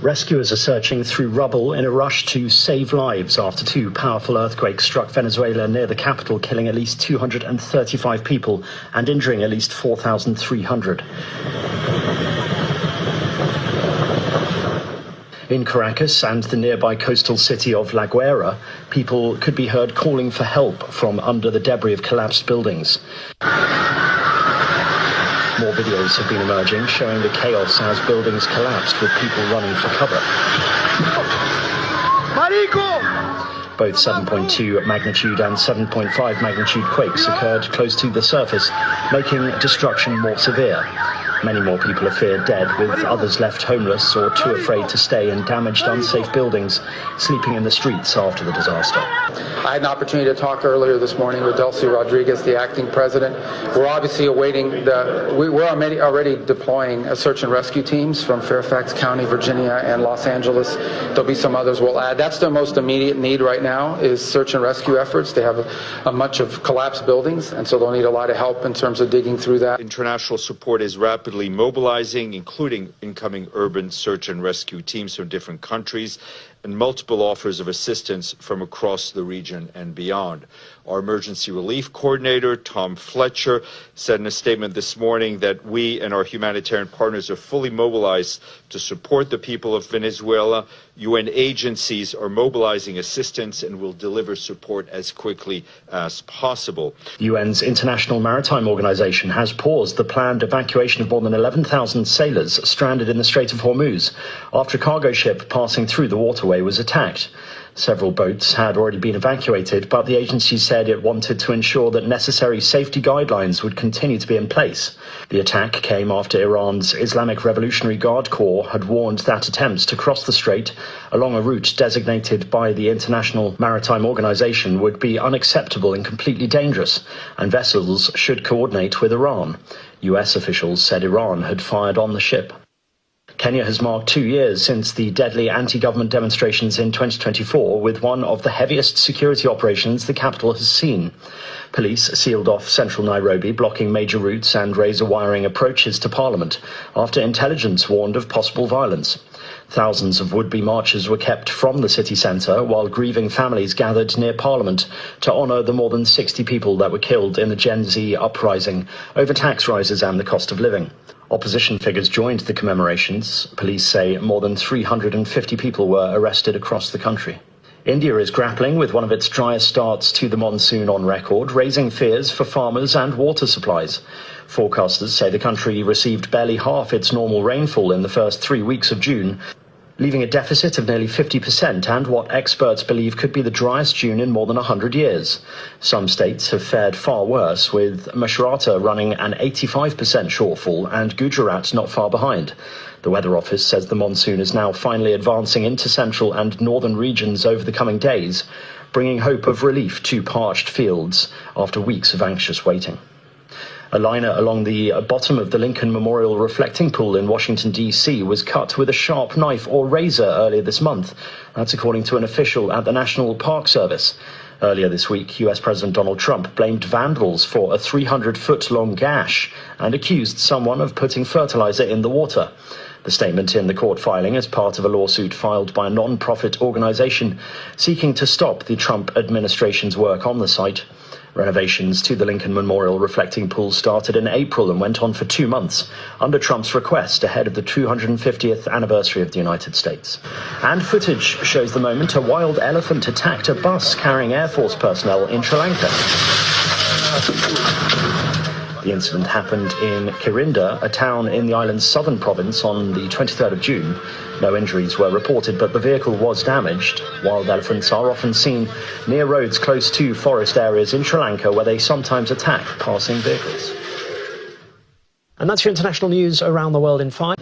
Rescuers are searching through rubble in a rush to save lives after two powerful earthquakes struck Venezuela near the capital, killing at least 235 people and injuring at least 4,300. In Caracas and the nearby coastal city of La Guaira, people could be heard calling for help from under the debris of collapsed buildings. More videos have been emerging showing the chaos as buildings collapsed with people running for cover. Both 7.2 magnitude and 7.5 magnitude quakes occurred close to the surface, making destruction more severe. Many more people are feared dead, with others left homeless or too afraid to stay in damaged, unsafe buildings, sleeping in the streets after the disaster. I had an opportunity to talk earlier this morning with Delcy Rodriguez, the acting president. We're obviously awaiting we're already deploying search and rescue teams from Fairfax County, Virginia, and Los Angeles. There'll be some others we'll add. That's their most immediate need right now is search and rescue efforts. They have a bunch of collapsed buildings, and so they'll need a lot of help in terms of digging through that. International support is rapidly mobilizing, including incoming urban search and rescue teams from different countries and multiple offers of assistance from across the region and beyond. Our emergency relief coordinator, Tom Fletcher, said in a statement this morning that we and our humanitarian partners are fully mobilized to support the people of Venezuela. UN agencies are mobilizing assistance and will deliver support as quickly as possible. The UN's International Maritime Organization has paused the planned evacuation of more than 11,000 sailors stranded in the Strait of Hormuz after a cargo ship passing through the waterway was attacked. Several boats had already been evacuated, but the agency said it wanted to ensure that necessary safety guidelines would continue to be in place. The attack came after Iran's Islamic Revolutionary Guard Corps had warned that attempts to cross the strait along a route designated by the International Maritime Organization would be unacceptable and completely dangerous, and vessels should coordinate with Iran. US officials said Iran had fired on the ship. Kenya has marked 2 years since the deadly anti-government demonstrations in 2024, with one of the heaviest security operations the capital has seen. Police sealed off central Nairobi, blocking major routes and razor-wiring approaches to Parliament after intelligence warned of possible violence. Thousands of would-be marchers were kept from the city centre, while grieving families gathered near Parliament to honour the more than 60 people that were killed in the Gen Z uprising over tax rises and the cost of living. Opposition figures joined the commemorations. Police say more than 350 people were arrested across the country. India is grappling with one of its driest starts to the monsoon on record, raising fears for farmers and water supplies. Forecasters say the country received barely half its normal rainfall in the first 3 weeks of June, leaving a deficit of nearly 50% and what experts believe could be the driest June in more than 100 years. Some states have fared far worse, with Maharashtra running an 85% shortfall and Gujarat not far behind. The Weather Office says the monsoon is now finally advancing into central and northern regions over the coming days, bringing hope of relief to parched fields after weeks of anxious waiting. A liner along the bottom of the Lincoln Memorial reflecting pool in Washington, D.C. was cut with a sharp knife or razor earlier this month. That's according to an official at the National Park Service. Earlier this week, US President Donald Trump blamed vandals for a 300-foot-long gash and accused someone of putting fertilizer in the water. The statement in the court filing is part of a lawsuit filed by a non-profit organization seeking to stop the Trump administration's work on the site. Renovations to the Lincoln Memorial reflecting pool started in April and went on for 2 months, under Trump's request ahead of the 250th anniversary of the United States. And footage shows the moment a wild elephant attacked a bus carrying Air Force personnel in Sri Lanka. The incident happened in Kirinda, a town in the island's southern province, on the 23rd of June. No injuries were reported, but the vehicle was damaged. Wild elephants are often seen near roads close to forest areas in Sri Lanka, where they sometimes attack passing vehicles. And that's your international news around the world in 5.